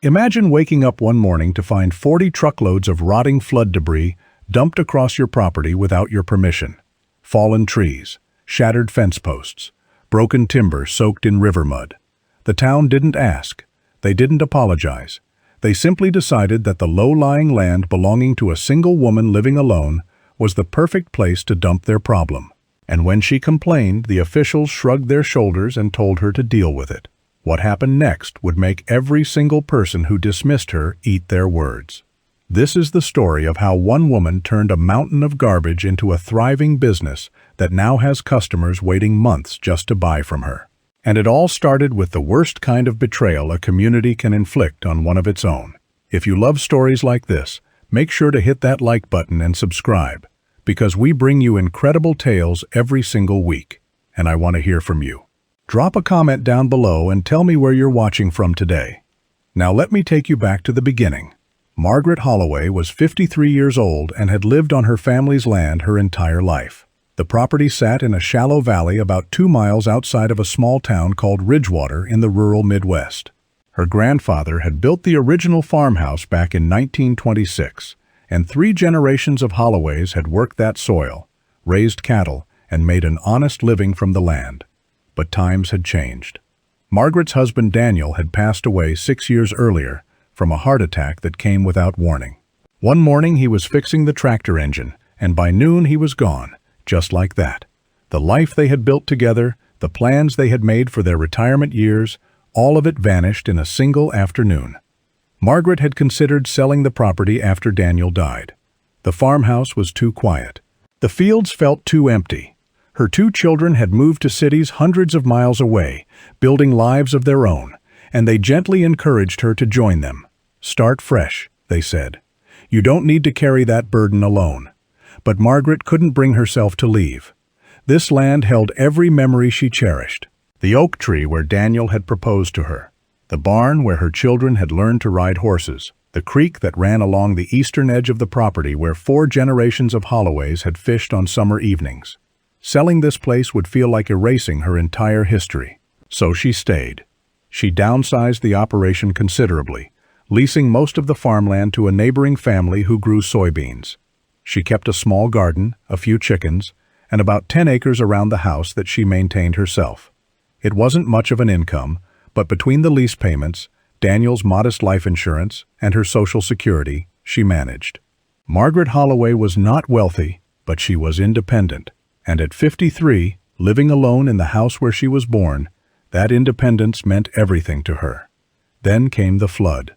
Imagine waking up one morning to find 40 truckloads of rotting flood debris dumped across your property without your permission. Fallen trees, shattered fence posts, broken timber soaked in river mud. The town didn't ask. They didn't apologize. They simply decided that the low-lying land belonging to a single woman living alone was the perfect place to dump their problem. And when she complained, the officials shrugged their shoulders and told her to deal with it. What happened next would make every single person who dismissed her eat their words. This is the story of how one woman turned a mountain of garbage into a thriving business that now has customers waiting months just to buy from her. And it all started with the worst kind of betrayal a community can inflict on one of its own. If you love stories like this, make sure to hit that like button and subscribe, because we bring you incredible tales every single week, and I want to hear from you. Drop a comment down below and tell me where you're watching from today. Now let me take you back to the beginning. Margaret Holloway was 53 years old and had lived on her family's land her entire life. The property sat in a shallow valley about 2 miles outside of a small town called Ridgewater in the rural Midwest. Her grandfather had built the original farmhouse back in 1926, and 3 generations of Holloways had worked that soil, raised cattle, and made an honest living from the land. But times had changed. Margaret's husband Daniel had passed away 6 years earlier from a heart attack that came without warning. One morning he was fixing the tractor engine, and by noon he was gone, just like that. The life they had built together, the plans they had made for their retirement years, all of it vanished in a single afternoon. Margaret had considered selling the property after Daniel died. The farmhouse was too quiet. The fields felt too empty. Her 2 children had moved to cities hundreds of miles away, building lives of their own, and they gently encouraged her to join them. "Start fresh," they said. "You don't need to carry that burden alone." But Margaret couldn't bring herself to leave. This land held every memory she cherished. The oak tree where Daniel had proposed to her, the barn where her children had learned to ride horses, the creek that ran along the eastern edge of the property where 4 generations of Holloways had fished on summer evenings. Selling this place would feel like erasing her entire history. So she stayed. She downsized the operation considerably, leasing most of the farmland to a neighboring family who grew soybeans. She kept a small garden, a few chickens, and about 10 acres around the house that she maintained herself. It wasn't much of an income, but between the lease payments, Daniel's modest life insurance, and her Social Security, she managed. Margaret Holloway was not wealthy, but she was independent. And at 53, living alone in the house where she was born, that independence meant everything to her. Then came the flood.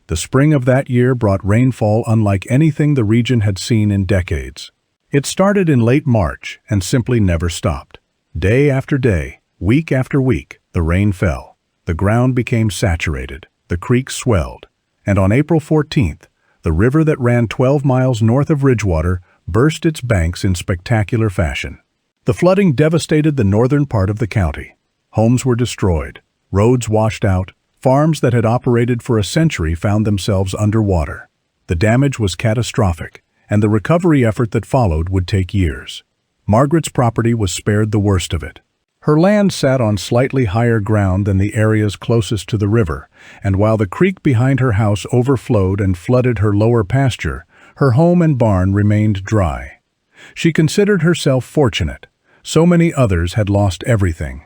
The spring of that year brought rainfall unlike anything the region had seen in decades. It started in late March and simply never stopped. Day after day, week after week, the rain fell. The ground became saturated, the creek swelled, and on April 14th, the river that ran 12 miles north of Ridgewater burst its banks in spectacular fashion. The flooding devastated the northern part of the county. Homes were destroyed, roads washed out, farms that had operated for a century found themselves underwater. The damage was catastrophic, and the recovery effort that followed would take years. Margaret's property was spared the worst of it. Her land sat on slightly higher ground than the areas closest to the river, and while the creek behind her house overflowed and flooded her lower pasture, her home and barn remained dry. She considered herself fortunate. So many others had lost everything.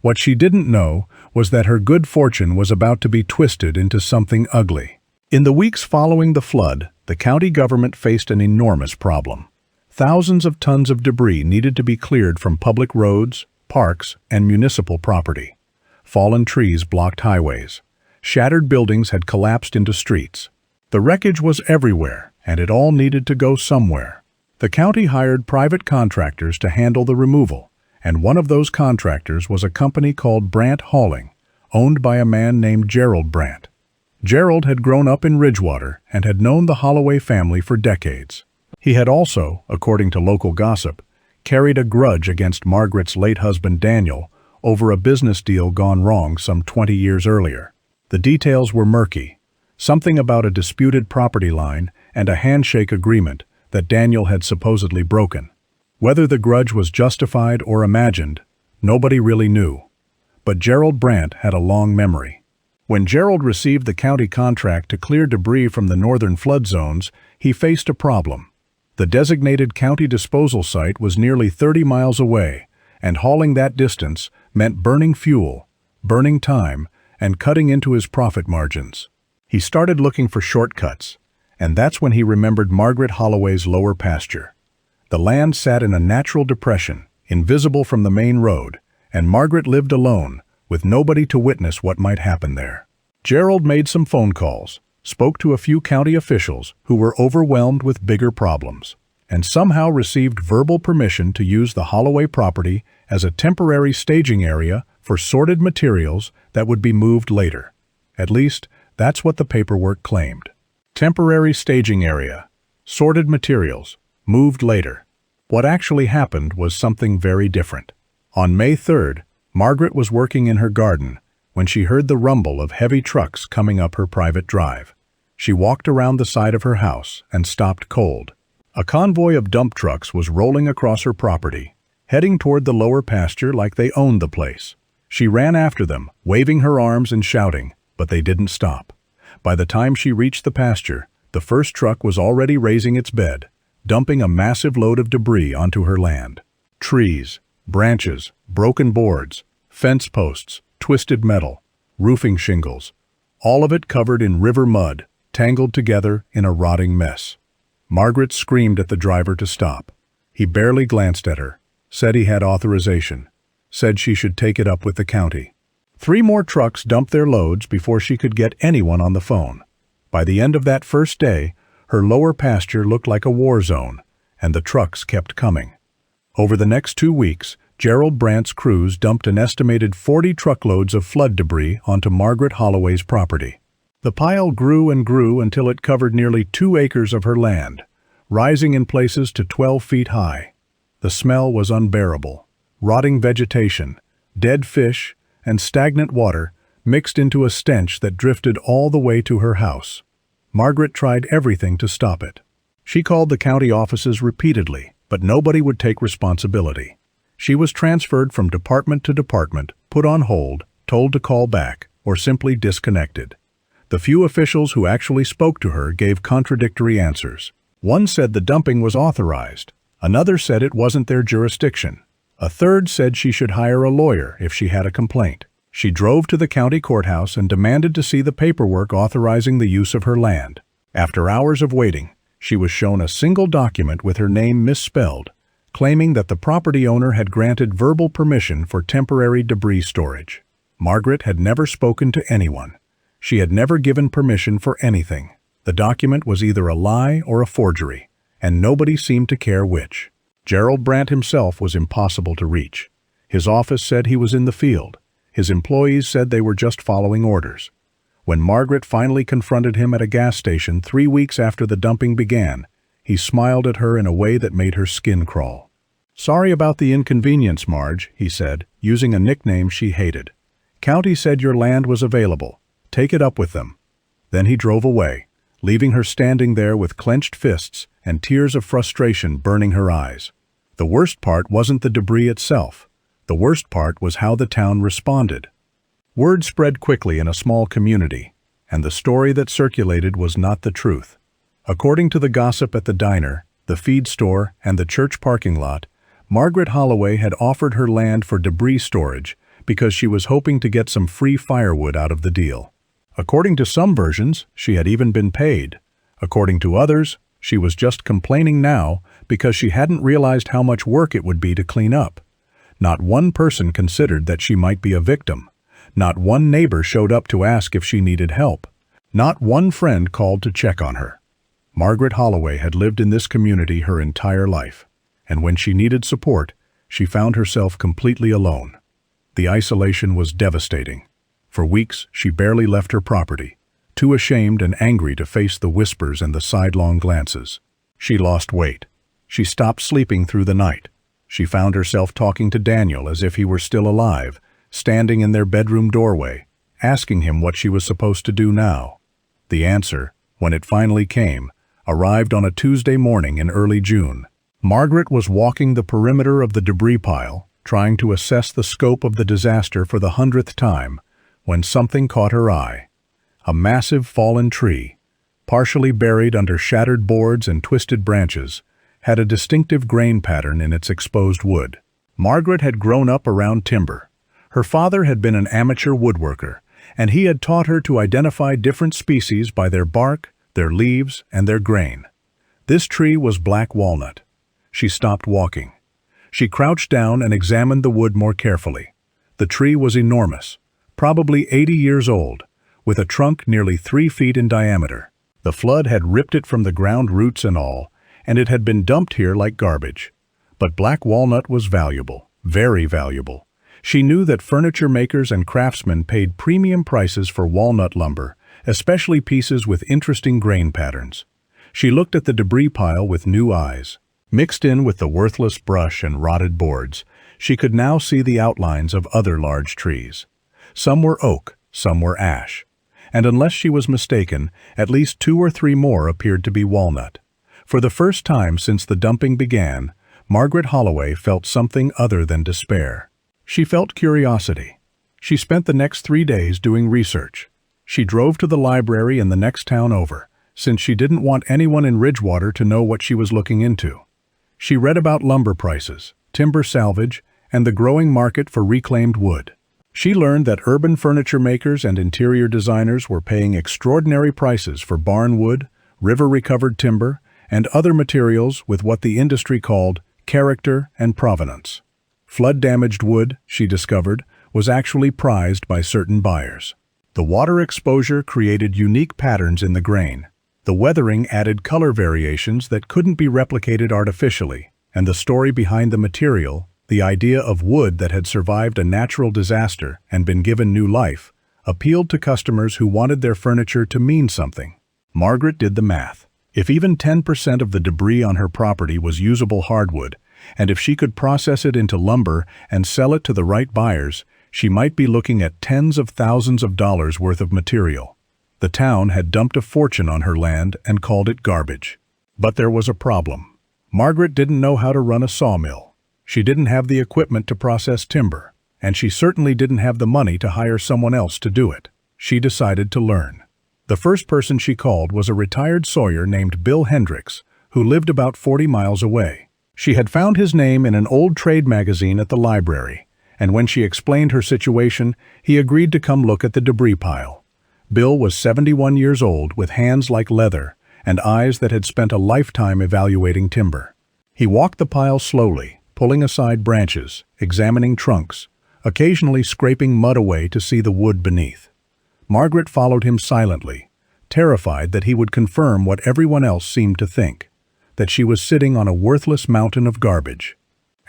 What she didn't know was that her good fortune was about to be twisted into something ugly. In the weeks following the flood, the county government faced an enormous problem. Thousands of tons of debris needed to be cleared from public roads, parks, and municipal property. Fallen trees blocked highways. Shattered buildings had collapsed into streets. The wreckage was everywhere, and it all needed to go somewhere. The county hired private contractors to handle the removal, and one of those contractors was a company called Brandt Hauling, owned by a man named Gerald Brandt. Gerald had grown up in Ridgewater and had known the Holloway family for decades. He had also, according to local gossip, carried a grudge against Margaret's late husband Daniel over a business deal gone wrong some 20 years earlier. The details were murky. Something about a disputed property line and a handshake agreement that Daniel had supposedly broken. Whether the grudge was justified or imagined, nobody really knew. But Gerald Brandt had a long memory. When Gerald received the county contract to clear debris from the northern flood zones, he faced a problem. The designated county disposal site was nearly 30 miles away, and hauling that distance meant burning fuel, burning time, and cutting into his profit margins. He started looking for shortcuts, and that's when he remembered Margaret Holloway's lower pasture. The land sat in a natural depression, invisible from the main road, and Margaret lived alone, with nobody to witness what might happen there. Gerald made some phone calls, spoke to a few county officials who were overwhelmed with bigger problems, and somehow received verbal permission to use the Holloway property as a temporary staging area for sorted materials that would be moved later. At least, that's what the paperwork claimed. Temporary staging area, sorted materials, moved later. What actually happened was something very different. On May 3rd, Margaret was working in her garden when she heard the rumble of heavy trucks coming up her private drive. She walked around the side of her house and stopped cold. A convoy of dump trucks was rolling across her property, heading toward the lower pasture like they owned the place. She ran after them, waving her arms and shouting, but they didn't stop. By the time she reached the pasture, the first truck was already raising its bed, dumping a massive load of debris onto her land. Trees, branches, broken boards, fence posts, twisted metal, roofing shingles, all of it covered in river mud, tangled together in a rotting mess. Margaret screamed at the driver to stop. He barely glanced at her, said he had authorization, said she should take it up with the county. 3 more trucks dumped their loads before she could get anyone on the phone. By the end of that first day, her lower pasture looked like a war zone, and the trucks kept coming. Over the next 2 weeks, Gerald Brandt's crews dumped an estimated 40 truckloads of flood debris onto Margaret Holloway's property. The pile grew and grew until it covered nearly 2 acres of her land, rising in places to 12 feet high. The smell was unbearable. Rotting vegetation, dead fish, and stagnant water mixed into a stench that drifted all the way to her house. Margaret tried everything to stop it. She called the county offices repeatedly, but nobody would take responsibility. She was transferred from department to department, put on hold, told to call back, or simply disconnected. The few officials who actually spoke to her gave contradictory answers. One said the dumping was authorized. Another said it wasn't their jurisdiction. A third said she should hire a lawyer if she had a complaint. She drove to the county courthouse and demanded to see the paperwork authorizing the use of her land. After hours of waiting, she was shown a single document with her name misspelled, claiming that the property owner had granted verbal permission for temporary debris storage. Margaret had never spoken to anyone. She had never given permission for anything. The document was either a lie or a forgery, and nobody seemed to care which. Gerald Brandt himself was impossible to reach. His office said he was in the field. His employees said they were just following orders. When Margaret finally confronted him at a gas station 3 weeks after the dumping began, he smiled at her in a way that made her skin crawl. "Sorry about the inconvenience, Marge," he said, using a nickname she hated. "County said your land was available. Take it up with them." Then he drove away, leaving her standing there with clenched fists and tears of frustration burning her eyes. The worst part wasn't the debris itself. The worst part was how the town responded. Word spread quickly in a small community, and the story that circulated was not the truth. According to the gossip at the diner, the feed store, and the church parking lot, Margaret Holloway had offered her land for debris storage because she was hoping to get some free firewood out of the deal. According to some versions, she had even been paid. According to others, she was just complaining now because she hadn't realized how much work it would be to clean up. Not one person considered that she might be a victim. Not one neighbor showed up to ask if she needed help. Not one friend called to check on her. Margaret Holloway had lived in this community her entire life, and when she needed support, she found herself completely alone. The isolation was devastating. For weeks, she barely left her property, too ashamed and angry to face the whispers and the sidelong glances. She lost weight. She stopped sleeping through the night. She found herself talking to Daniel as if he were still alive, standing in their bedroom doorway, asking him what she was supposed to do now. The answer, when it finally came, arrived on a Tuesday morning in early June. Margaret was walking the perimeter of the debris pile, trying to assess the scope of the disaster for the 100th time, when something caught her eye. A massive fallen tree, partially buried under shattered boards and twisted branches, had a distinctive grain pattern in its exposed wood. Margaret had grown up around timber. Her father had been an amateur woodworker, and he had taught her to identify different species by their bark, their leaves, and their grain. This tree was black walnut. She stopped walking. She crouched down and examined the wood more carefully. The tree was enormous, probably 80 years old, with a trunk nearly 3 feet in diameter. The flood had ripped it from the ground, roots and all, and it had been dumped here like garbage. But black walnut was valuable, very valuable. She knew that furniture makers and craftsmen paid premium prices for walnut lumber, especially pieces with interesting grain patterns. She looked at the debris pile with new eyes. Mixed in with the worthless brush and rotted boards, she could now see the outlines of other large trees. Some were oak, some were ash. And unless she was mistaken, at least 2 or 3 more appeared to be walnut. For the first time since the dumping began, Margaret Holloway felt something other than despair. She felt curiosity. She spent the next 3 days doing research. She drove to the library in the next town over, since she didn't want anyone in Ridgewater to know what she was looking into. She read about lumber prices, timber salvage, and the growing market for reclaimed wood. She learned that urban furniture makers and interior designers were paying extraordinary prices for barn wood, river-recovered timber, and other materials with what the industry called character and provenance. Flood-damaged wood, she discovered, was actually prized by certain buyers. The water exposure created unique patterns in the grain. The weathering added color variations that couldn't be replicated artificially, and the story behind the material, the idea of wood that had survived a natural disaster and been given new life, appealed to customers who wanted their furniture to mean something. Margaret did the math. If even 10% of the debris on her property was usable hardwood, and if she could process it into lumber and sell it to the right buyers, she might be looking at tens of thousands of dollars worth of material. The town had dumped a fortune on her land and called it garbage. But there was a problem. Margaret didn't know how to run a sawmill. She didn't have the equipment to process timber, and she certainly didn't have the money to hire someone else to do it. She decided to learn. The first person she called was a retired sawyer named Bill Hendricks, who lived about 40 miles away. She had found his name in an old trade magazine at the library, and when she explained her situation, he agreed to come look at the debris pile. Bill was 71 years old with hands like leather and eyes that had spent a lifetime evaluating timber. He walked the pile slowly, pulling aside branches, examining trunks, occasionally scraping mud away to see the wood beneath. Margaret followed him silently, terrified that he would confirm what everyone else seemed to think, that she was sitting on a worthless mountain of garbage.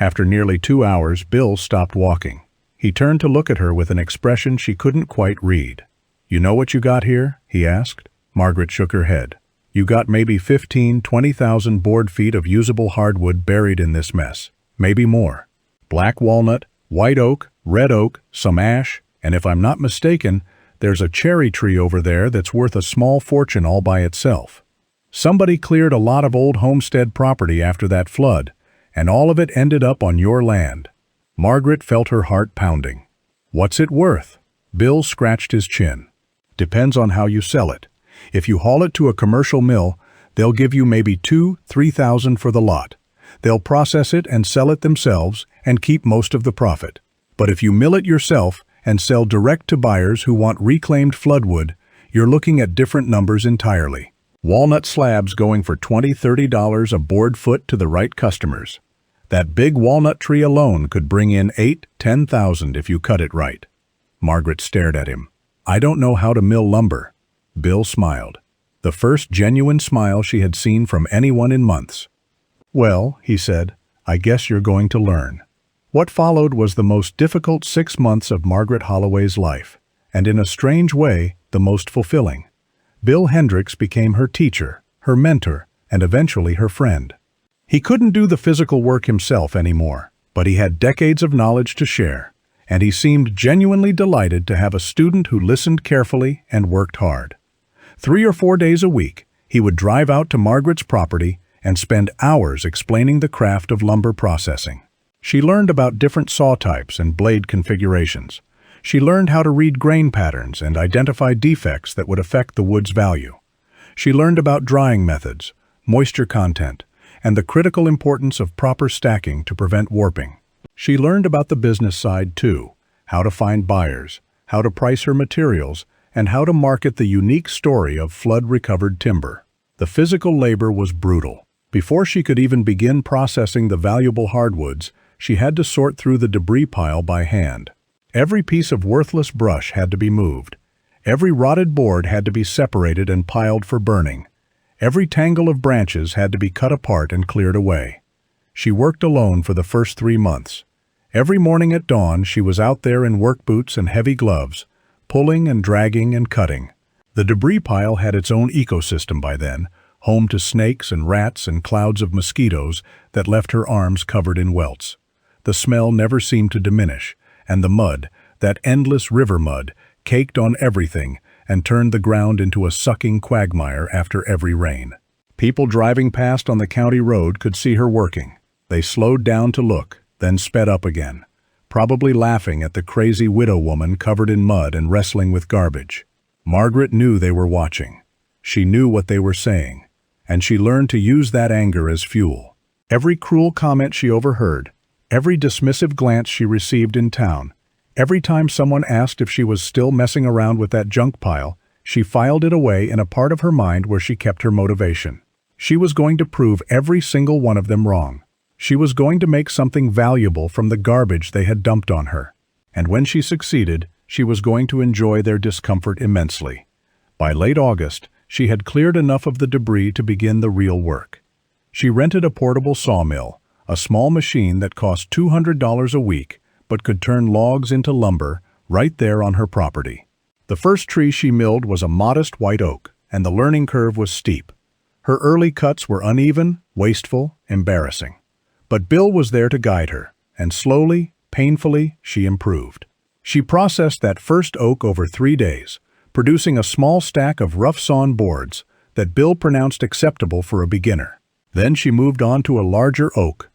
After nearly 2 hours, Bill stopped walking. He turned to look at her with an expression she couldn't quite read. "You know what you got here?" he asked. Margaret shook her head. "You got maybe 20,000 board feet of usable hardwood buried in this mess. Maybe more. Black walnut, white oak, red oak, some ash, and if I'm not mistaken, there's a cherry tree over there that's worth a small fortune all by itself. Somebody cleared a lot of old homestead property after that flood, and all of it ended up on your land." Margaret felt her heart pounding. "What's it worth?" Bill scratched his chin. "Depends on how you sell it. If you haul it to a commercial mill, they'll give you maybe $2,000–3,000 for the lot. They'll process it and sell it themselves and keep most of the profit. But if you mill it yourself and sell direct to buyers who want reclaimed floodwood, you're looking at different numbers entirely. Walnut slabs going for $20–30 a board foot to the right customers. That big walnut tree alone could bring in $8–10,000 if you cut it right." Margaret stared at him. "I don't know how to mill lumber." Bill smiled. The first genuine smile she had seen from anyone in months. "Well," he said, "I guess you're going to learn." What followed was the most difficult 6 months of Margaret Holloway's life, and in a strange way, the most fulfilling. Bill Hendricks became her teacher, her mentor, and eventually her friend. He couldn't do the physical work himself anymore, but he had decades of knowledge to share, and he seemed genuinely delighted to have a student who listened carefully and worked hard. 3 or 4 days a week, he would drive out to Margaret's property and spend hours explaining the craft of lumber processing. She learned about different saw types and blade configurations. She learned how to read grain patterns and identify defects that would affect the wood's value. She learned about drying methods, moisture content, and the critical importance of proper stacking to prevent warping. She learned about the business side too, how to find buyers, how to price her materials, and how to market the unique story of flood-recovered timber. The physical labor was brutal. Before she could even begin processing the valuable hardwoods, she had to sort through the debris pile by hand. Every piece of worthless brush had to be moved. Every rotted board had to be separated and piled for burning. Every tangle of branches had to be cut apart and cleared away. She worked alone for the first 3 months. Every morning at dawn, she was out there in work boots and heavy gloves, pulling and dragging and cutting. The debris pile had its own ecosystem by then, home to snakes and rats and clouds of mosquitoes that left her arms covered in welts. The smell never seemed to diminish, and the mud, that endless river mud, caked on everything and turned the ground into a sucking quagmire after every rain. People driving past on the county road could see her working. They slowed down to look, then sped up again, probably laughing at the crazy widow woman covered in mud and wrestling with garbage. Margaret knew they were watching. She knew what they were saying, and she learned to use that anger as fuel. Every cruel comment she overheard, every dismissive glance she received in town, every time someone asked if she was still messing around with that junk pile, she filed it away in a part of her mind where she kept her motivation. She was going to prove every single one of them wrong. She was going to make something valuable from the garbage they had dumped on her. And when she succeeded, she was going to enjoy their discomfort immensely. By late August, she had cleared enough of the debris to begin the real work. She rented a portable sawmill, a small machine that cost $200 a week, but could turn logs into lumber right there on her property. The first tree she milled was a modest white oak, and the learning curve was steep. Her early cuts were uneven, wasteful, embarrassing. But Bill was there to guide her, and slowly, painfully, she improved. She processed that first oak over 3 days, producing a small stack of rough-sawn boards that Bill pronounced acceptable for a beginner. Then she moved on to a larger oak,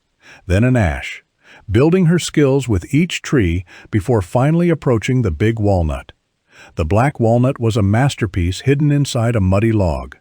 then an ash, building her skills with each tree before finally approaching the big walnut. The black walnut was a masterpiece hidden inside a muddy log.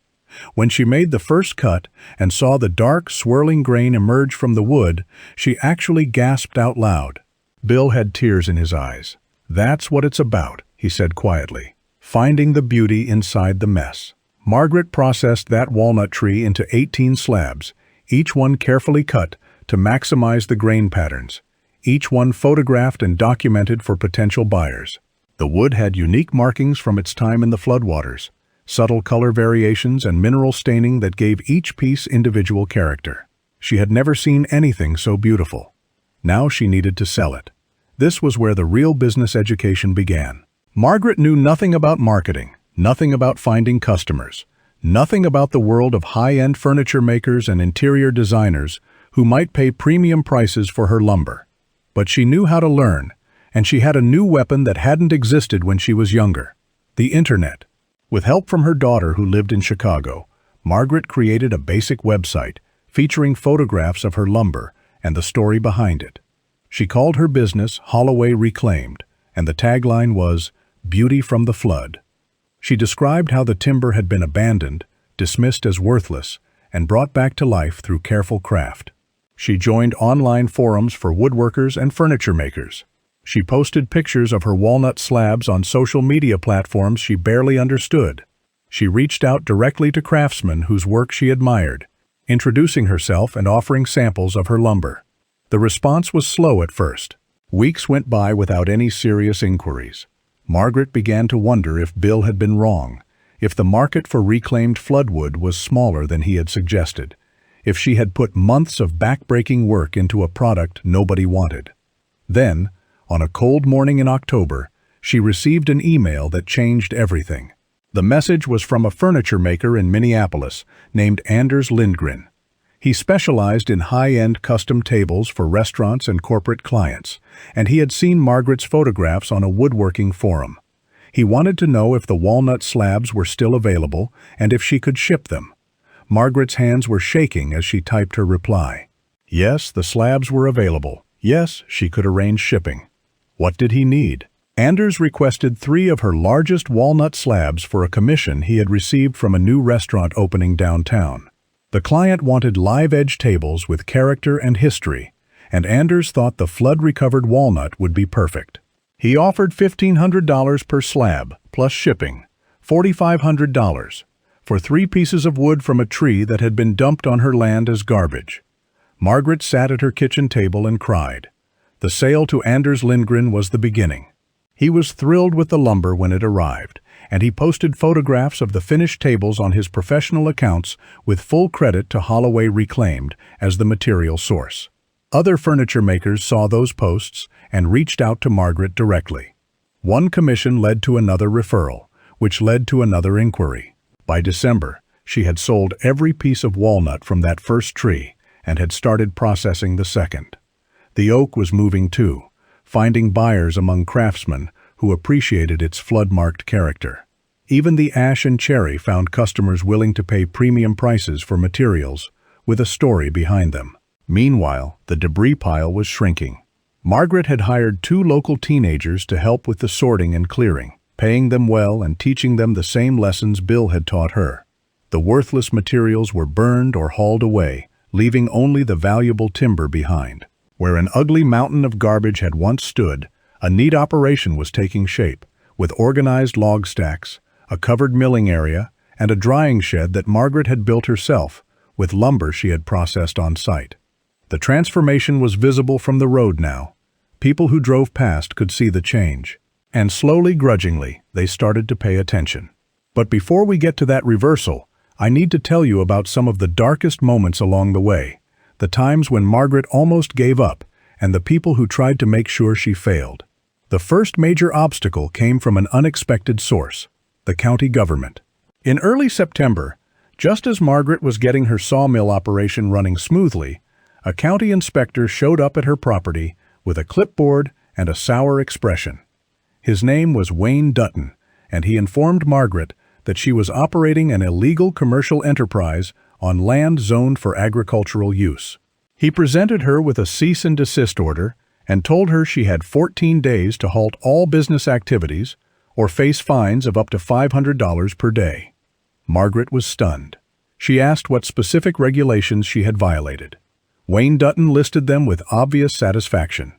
When she made the first cut and saw the dark, swirling grain emerge from the wood, she actually gasped out loud. Bill had tears in his eyes. "That's what it's about," he said quietly, "finding the beauty inside the mess." Margaret processed that walnut tree into 18 slabs, each one carefully cut to maximize the grain patterns, each one photographed and documented for potential buyers. The wood had unique markings from its time in the floodwaters, subtle color variations and mineral staining that gave each piece individual character. She had never seen anything so beautiful. Now she needed to sell it. This was where the real business education began. Margaret knew nothing about marketing, nothing about finding customers, nothing about the world of high-end furniture makers and interior designers who might pay premium prices for her lumber. But she knew how to learn, and she had a new weapon that hadn't existed when she was younger: the internet. With help from her daughter who lived in Chicago, Margaret created a basic website featuring photographs of her lumber and the story behind it. She called her business Holloway Reclaimed, and the tagline was, "Beauty from the Flood." She described how the timber had been abandoned, dismissed as worthless, and brought back to life through careful craft. She joined online forums for woodworkers and furniture makers. She posted pictures of her walnut slabs on social media platforms she barely understood. She reached out directly to craftsmen whose work she admired, introducing herself and offering samples of her lumber. The response was slow at first. Weeks went by without any serious inquiries. Margaret began to wonder if Bill had been wrong, if the market for reclaimed floodwood was smaller than he had suggested, if she had put months of back-breaking work into a product nobody wanted. Then, on a cold morning in October, she received an email that changed everything. The message was from a furniture maker in Minneapolis named Anders Lindgren. He specialized in high-end custom tables for restaurants and corporate clients, and he had seen Margaret's photographs on a woodworking forum. He wanted to know if the walnut slabs were still available and if she could ship them. Margaret's hands were shaking as she typed her reply. Yes, the slabs were available. Yes, she could arrange shipping. What did he need? Anders requested 3 of her largest walnut slabs for a commission he had received from a new restaurant opening downtown. The client wanted live-edge tables with character and history, and Anders thought the flood-recovered walnut would be perfect. He offered $1,500 per slab, plus shipping, $4,500, for 3 pieces of wood from a tree that had been dumped on her land as garbage. Margaret sat at her kitchen table and cried. The sale to Anders Lindgren was the beginning. He was thrilled with the lumber when it arrived, and he posted photographs of the finished tables on his professional accounts with full credit to Holloway Reclaimed as the material source. Other furniture makers saw those posts and reached out to Margaret directly. One commission led to another referral, which led to another inquiry. By December, she had sold every piece of walnut from that first tree and had started processing the second. The oak was moving too, finding buyers among craftsmen who appreciated its flood-marked character. Even the ash and cherry found customers willing to pay premium prices for materials with a story behind them. Meanwhile, the debris pile was shrinking. Margaret had hired 2 local teenagers to help with the sorting and clearing, paying them well and teaching them the same lessons Bill had taught her. The worthless materials were burned or hauled away, leaving only the valuable timber behind. Where an ugly mountain of garbage had once stood, a neat operation was taking shape, with organized log stacks, a covered milling area, and a drying shed that Margaret had built herself, with lumber she had processed on site. The transformation was visible from the road now. People who drove past could see the change, and slowly, grudgingly, they started to pay attention. But before we get to that reversal, I need to tell you about some of the darkest moments along the way, the times when Margaret almost gave up, and the people who tried to make sure she failed. The first major obstacle came from an unexpected source, the county government. In early September, just as Margaret was getting her sawmill operation running smoothly, a county inspector showed up at her property with a clipboard and a sour expression. His name was Wayne Dutton, and he informed Margaret that she was operating an illegal commercial enterprise on land zoned for agricultural use. He presented her with a cease and desist order and told her she had 14 days to halt all business activities or face fines of up to $500 per day. Margaret was stunned. She asked what specific regulations she had violated. Wayne Dutton listed them with obvious satisfaction.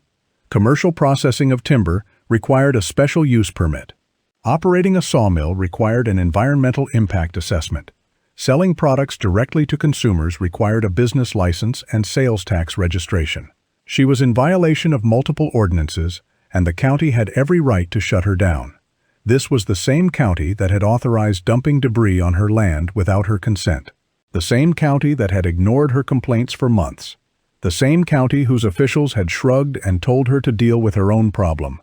Commercial processing of timber required a special use permit. Operating a sawmill required an environmental impact assessment. Selling products directly to consumers required a business license and sales tax registration. She was in violation of multiple ordinances, and the county had every right to shut her down. This was the same county that had authorized dumping debris on her land without her consent. The same county that had ignored her complaints for months. The same county whose officials had shrugged and told her to deal with her own problem.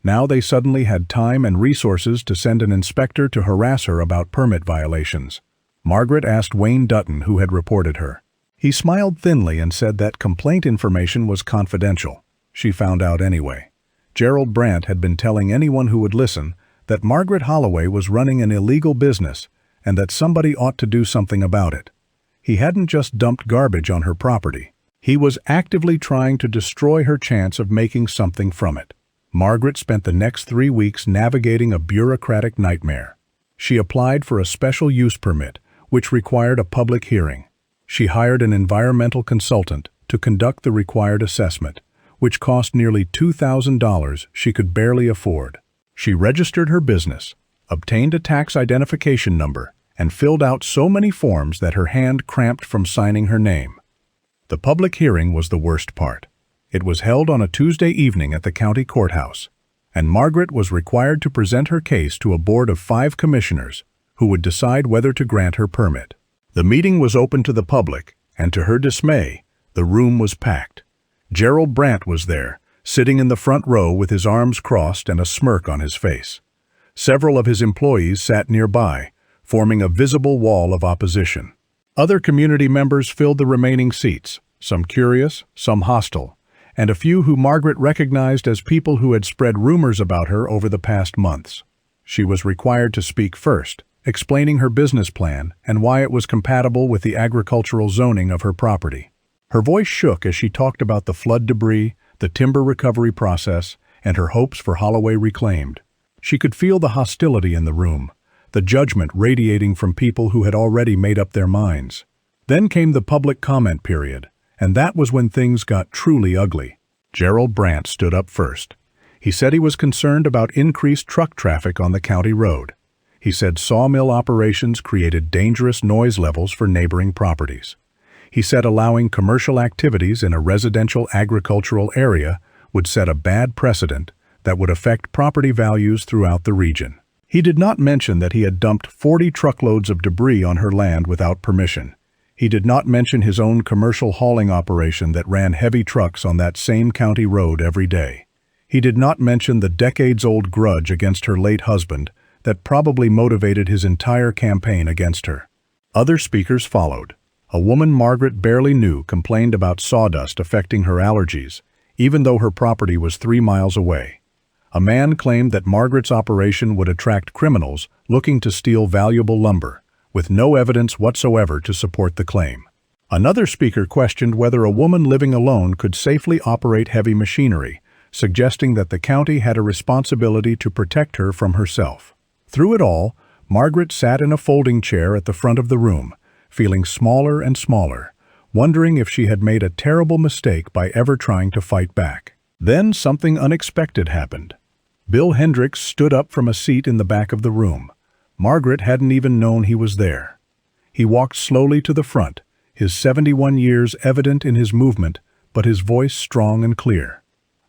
Now they suddenly had time and resources to send an inspector to harass her about permit violations. Margaret asked Wayne Dutton who had reported her. He smiled thinly and said that complaint information was confidential. She found out anyway. Gerald Brandt had been telling anyone who would listen that Margaret Holloway was running an illegal business and that somebody ought to do something about it. He hadn't just dumped garbage on her property. He was actively trying to destroy her chance of making something from it. Margaret spent the next 3 weeks navigating a bureaucratic nightmare. She applied for a special use permit, which required a public hearing. She hired an environmental consultant to conduct the required assessment, which cost nearly $2,000 she could barely afford. She registered her business, obtained a tax identification number, and filled out so many forms that her hand cramped from signing her name. The public hearing was the worst part. It was held on a Tuesday evening at the county courthouse, and Margaret was required to present her case to a board of 5 commissioners who would decide whether to grant her permit. The meeting was open to the public, and to her dismay, the room was packed. Gerald Brandt was there, sitting in the front row with his arms crossed and a smirk on his face. Several of his employees sat nearby, forming a visible wall of opposition. Other community members filled the remaining seats, some curious, some hostile, and a few who Margaret recognized as people who had spread rumors about her over the past months. She was required to speak first, explaining her business plan and why it was compatible with the agricultural zoning of her property. Her voice shook as she talked about the flood debris, the timber recovery process, and her hopes for Holloway reclaimed. She could feel the hostility in the room, the judgment radiating from people who had already made up their minds. Then came the public comment period, and that was when things got truly ugly. Gerald Brandt stood up first. He said he was concerned about increased truck traffic on the county road. He said sawmill operations created dangerous noise levels for neighboring properties. He said allowing commercial activities in a residential agricultural area would set a bad precedent that would affect property values throughout the region. He did not mention that he had dumped 40 truckloads of debris on her land without permission. He did not mention his own commercial hauling operation that ran heavy trucks on that same county road every day. He did not mention the decades-old grudge against her late husband that probably motivated his entire campaign against her. Other speakers followed. A woman Margaret barely knew complained about sawdust affecting her allergies, even though her property was 3 miles away. A man claimed that Margaret's operation would attract criminals looking to steal valuable lumber, with no evidence whatsoever to support the claim. Another speaker questioned whether a woman living alone could safely operate heavy machinery, suggesting that the county had a responsibility to protect her from herself. Through it all, Margaret sat in a folding chair at the front of the room, feeling smaller and smaller, wondering if she had made a terrible mistake by ever trying to fight back. Then something unexpected happened. Bill Hendricks stood up from a seat in the back of the room. Margaret hadn't even known he was there. He walked slowly to the front, his 71 years evident in his movement, but his voice strong and clear.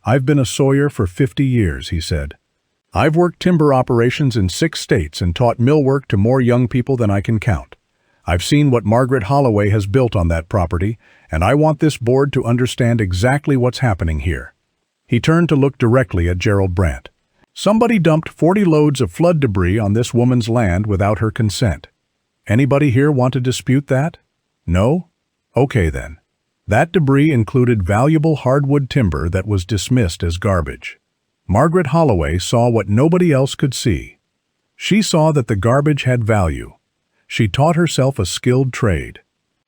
"I've been a sawyer for 50 years, he said. "I've worked timber operations in 6 states and taught millwork to more young people than I can count. I've seen what Margaret Holloway has built on that property, and I want this board to understand exactly what's happening here." He turned to look directly at Gerald Brandt. "Somebody dumped 40 loads of flood debris on this woman's land without her consent. Anybody here want to dispute that? No? Okay then. That debris included valuable hardwood timber that was dismissed as garbage. Margaret Holloway saw what nobody else could see. She saw that the garbage had value. She taught herself a skilled trade.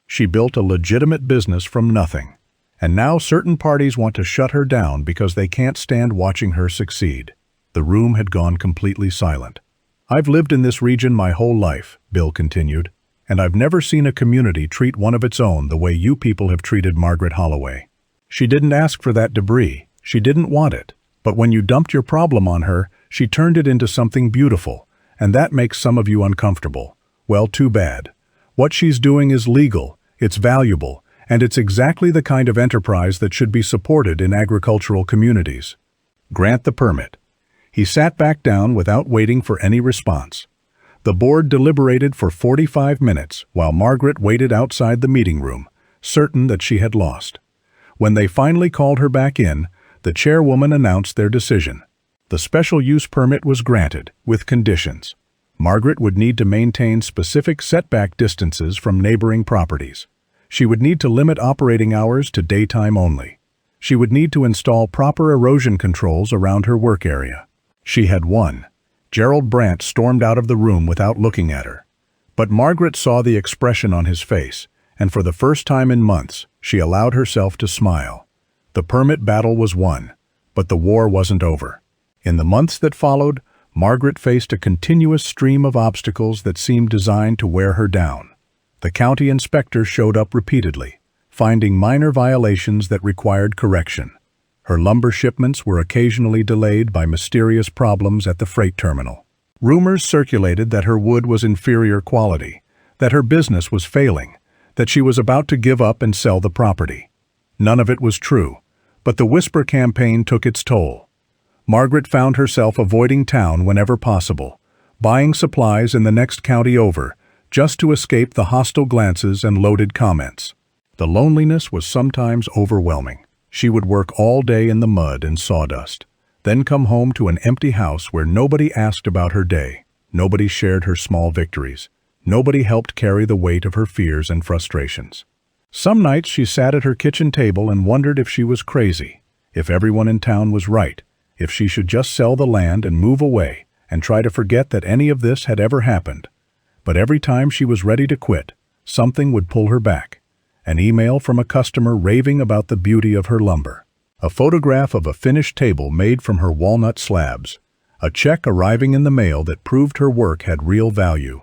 She built a legitimate business from nothing. And now certain parties want to shut her down because they can't stand watching her succeed." The room had gone completely silent. "I've lived in this region my whole life," Bill continued, "and I've never seen a community treat one of its own the way you people have treated Margaret Holloway. She didn't ask for that debris. She didn't want it. But when you dumped your problem on her, she turned it into something beautiful, and that makes some of you uncomfortable. Well, too bad. What she's doing is legal, it's valuable, and it's exactly the kind of enterprise that should be supported in agricultural communities. Grant the permit." He sat back down without waiting for any response. The board deliberated for 45 minutes while Margaret waited outside the meeting room, certain that she had lost. When they finally called her back in, the chairwoman announced their decision. The special use permit was granted, with conditions. Margaret would need to maintain specific setback distances from neighboring properties. She would need to limit operating hours to daytime only. She would need to install proper erosion controls around her work area. She had won. Gerald Brandt stormed out of the room without looking at her. But Margaret saw the expression on his face, and for the first time in months, she allowed herself to smile. The permit battle was won, but the war wasn't over. In the months that followed, Margaret faced a continuous stream of obstacles that seemed designed to wear her down. The county inspector showed up repeatedly, finding minor violations that required correction. Her lumber shipments were occasionally delayed by mysterious problems at the freight terminal. Rumors circulated that her wood was inferior quality, that her business was failing, that she was about to give up and sell the property. None of it was true, but the whisper campaign took its toll. Margaret found herself avoiding town whenever possible, buying supplies in the next county over, just to escape the hostile glances and loaded comments. The loneliness was sometimes overwhelming. She would work all day in the mud and sawdust, then come home to an empty house where nobody asked about her day, nobody shared her small victories, nobody helped carry the weight of her fears and frustrations. Some nights she sat at her kitchen table and wondered if she was crazy, if everyone in town was right, if she should just sell the land and move away and try to forget that any of this had ever happened. But every time she was ready to quit, something would pull her back. An email from a customer raving about the beauty of her lumber. a photograph of a finished table made from her walnut slabs, a check arriving in the mail that proved her work had real value.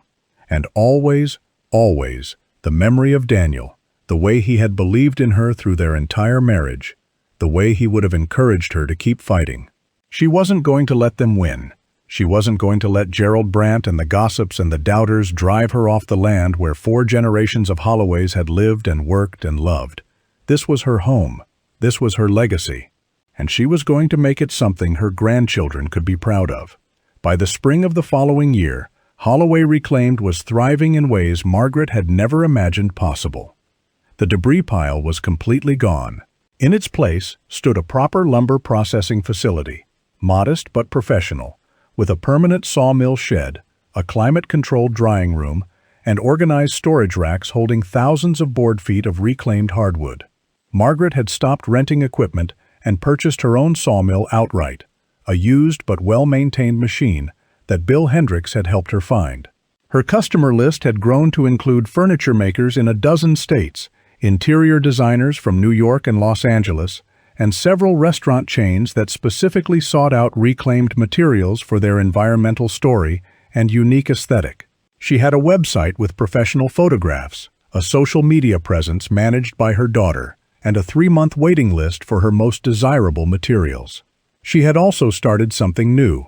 And always, always, the memory of Daniel, the way he had believed in her through their entire marriage, the way he would have encouraged her to keep fighting. She wasn't going to let them win. She wasn't going to let Gerald Brandt and the gossips and the doubters drive her off the land where 4 generations of Holloways had lived and worked and loved. This was her home. This was her legacy. And she was going to make it something her grandchildren could be proud of. By the spring of the following year, Holloway Reclaimed was thriving in ways Margaret had never imagined possible. The debris pile was completely gone. In its place stood a proper lumber processing facility, modest but professional, with a permanent sawmill shed, a climate-controlled drying room, and organized storage racks holding thousands of board feet of reclaimed hardwood. Margaret had stopped renting equipment and purchased her own sawmill outright, a used but well-maintained machine that Bill Hendricks had helped her find. Her customer list had grown to include furniture makers in a dozen states, interior designers from New York and Los Angeles, and several restaurant chains that specifically sought out reclaimed materials for their environmental story and unique aesthetic. She had a website with professional photographs, a social media presence managed by her daughter, and a 3-month waiting list for her most desirable materials. She had also started something new.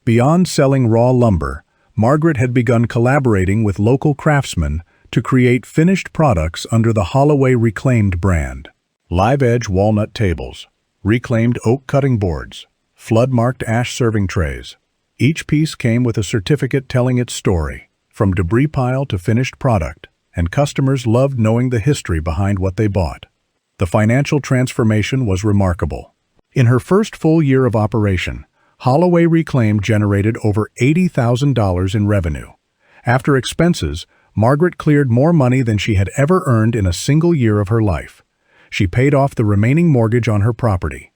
Beyond selling raw lumber, Margaret had begun collaborating with local craftsmen to create finished products under the Holloway Reclaimed brand. Live-edge walnut tables, reclaimed oak cutting boards, flood-marked ash serving trays. Each piece came with a certificate telling its story, from debris pile to finished product, and customers loved knowing the history behind what they bought. The financial transformation was remarkable. In her first full year of operation, Holloway Reclaimed generated over $80,000 in revenue. After expenses, Margaret cleared more money than she had ever earned in a single year of her life. She paid off the remaining mortgage on her property.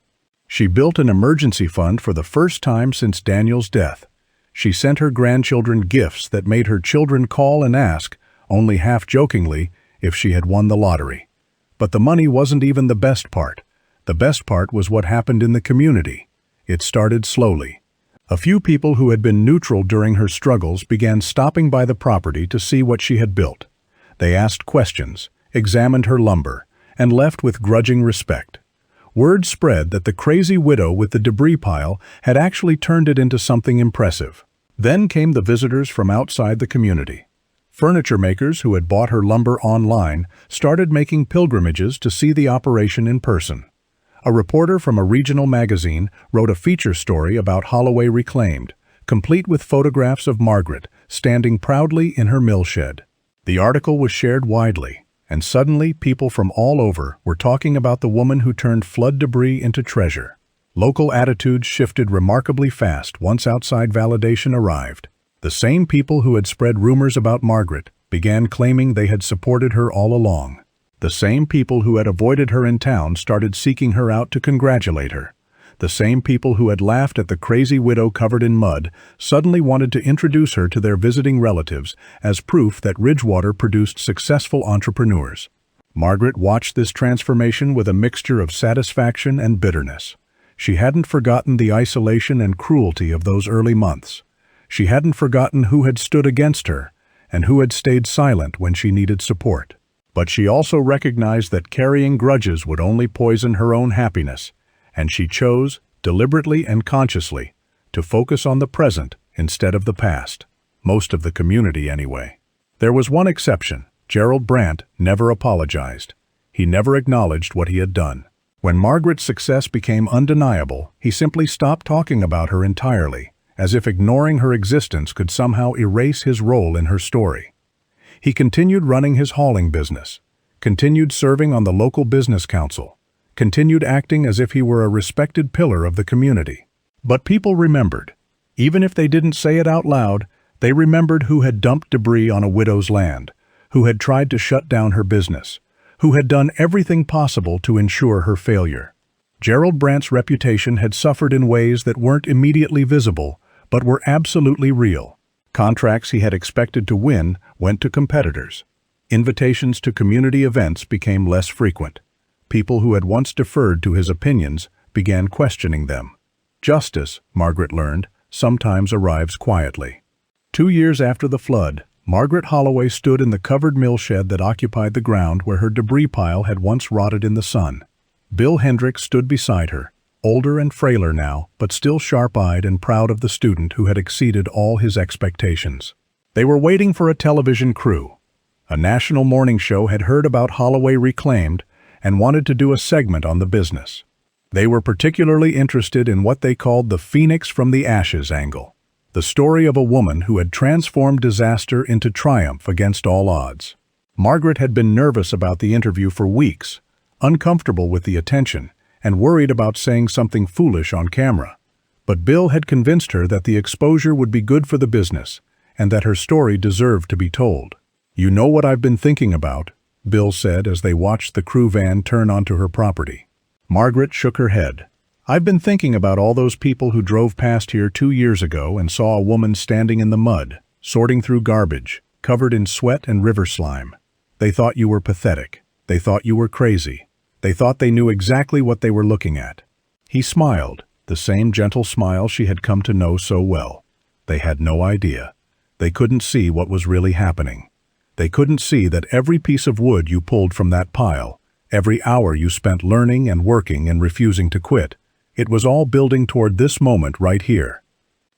She built an emergency fund for the first time since Daniel's death. She sent her grandchildren gifts that made her children call and ask, only half-jokingly, if she had won the lottery. But the money wasn't even the best part. The best part was what happened in the community. It started slowly. A few people who had been neutral during her struggles began stopping by the property to see what she had built. They asked questions, examined her lumber, and left with grudging respect. Word spread that the crazy widow with the debris pile had actually turned it into something impressive. Then came the visitors from outside the community. Furniture makers who had bought her lumber online started making pilgrimages to see the operation in person. A reporter from a regional magazine wrote a feature story about Holloway Reclaimed, complete with photographs of Margaret standing proudly in her mill shed. The article was shared widely, and suddenly people from all over were talking about the woman who turned flood debris into treasure. Local attitudes shifted remarkably fast once outside validation arrived. The same people who had spread rumors about Margaret began claiming they had supported her all along. The same people who had avoided her in town started seeking her out to congratulate her. The same people who had laughed at the crazy widow covered in mud suddenly wanted to introduce her to their visiting relatives as proof that Ridgewater produced successful entrepreneurs. Margaret watched this transformation with a mixture of satisfaction and bitterness. She hadn't forgotten the isolation and cruelty of those early months. She hadn't forgotten who had stood against her and who had stayed silent when she needed support. But she also recognized that carrying grudges would only poison her own happiness, and she chose, deliberately and consciously, to focus on the present instead of the past. Most of the community, anyway. There was one exception. Gerald Brandt never apologized. He never acknowledged what he had done. When Margaret's success became undeniable, he simply stopped talking about her entirely, as if ignoring her existence could somehow erase his role in her story. He continued running his hauling business, continued serving on the local business council, continued acting as if he were a respected pillar of the community. But people remembered. Even if they didn't say it out loud, they remembered who had dumped debris on a widow's land, who had tried to shut down her business, who had done everything possible to ensure her failure. Gerald Brandt's reputation had suffered in ways that weren't immediately visible, but were absolutely real. Contracts he had expected to win went to competitors. Invitations to community events became less frequent. People who had once deferred to his opinions began questioning them. Justice, Margaret learned, sometimes arrives quietly. 2 years after the flood, Margaret Holloway stood in the covered mill shed that occupied the ground where her debris pile had once rotted in the sun. Bill Hendricks stood beside her, older and frailer now, but still sharp-eyed and proud of the student who had exceeded all his expectations. They were waiting for a television crew. A national morning show had heard about Holloway Reclaimed and wanted to do a segment on the business. They were particularly interested in what they called the Phoenix from the Ashes angle, the story of a woman who had transformed disaster into triumph against all odds. Margaret had been nervous about the interview for weeks, uncomfortable with the attention, and worried about saying something foolish on camera. But Bill had convinced her that the exposure would be good for the business, and that her story deserved to be told. "You know what I've been thinking about," Bill said as they watched the crew van turn onto her property. Margaret shook her head. "I've been thinking about all those people who drove past here 2 years ago and saw a woman standing in the mud, sorting through garbage, covered in sweat and river slime. They thought you were pathetic. They thought you were crazy. They thought they knew exactly what they were looking at." He smiled, the same gentle smile she had come to know so well. They had no idea. They couldn't see what was really happening. They couldn't see that every piece of wood you pulled from that pile, every hour you spent learning and working and refusing to quit, it was all building toward this moment right here.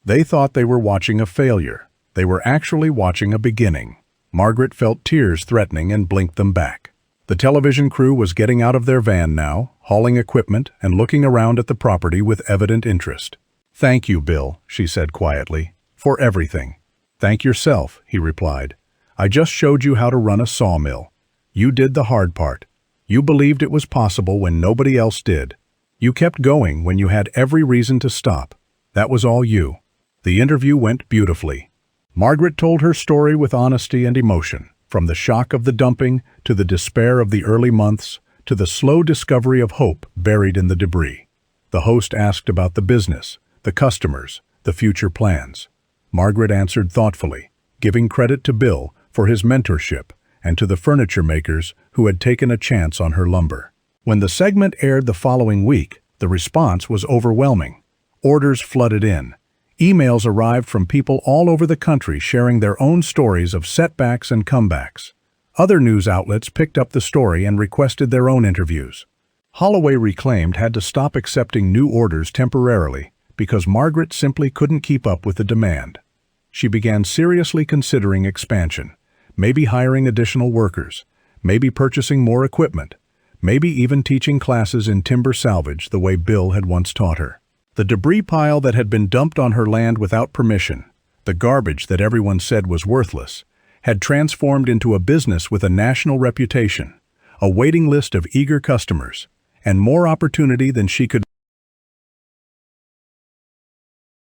They thought they were watching a failure. They were actually watching a beginning. Margaret felt tears threatening and blinked them back. The television crew was getting out of their van now, hauling equipment and looking around at the property with evident interest. "Thank you, Bill," she said quietly, "for everything." "Thank yourself," he replied. "I just showed you how to run a sawmill. You did the hard part. You believed it was possible when nobody else did. You kept going when you had every reason to stop. That was all you." The interview went beautifully. Margaret told her story with honesty and emotion, from the shock of the dumping to the despair of the early months to the slow discovery of hope buried in the debris. The host asked about the business, the customers, the future plans. Margaret answered thoughtfully, giving credit to Bill for his mentorship and to the furniture makers who had taken a chance on her lumber. When the segment aired the following week, the response was overwhelming. Orders flooded in. Emails arrived from people all over the country sharing their own stories of setbacks and comebacks. Other news outlets picked up the story and requested their own interviews. Holloway Reclaimed had to stop accepting new orders temporarily because Margaret simply couldn't keep up with the demand. She began seriously considering expansion, maybe hiring additional workers, maybe purchasing more equipment, maybe even teaching classes in timber salvage the way Bill had once taught her. The debris pile that had been dumped on her land without permission, the garbage that everyone said was worthless, had transformed into a business with a national reputation, a waiting list of eager customers, and more opportunity than she could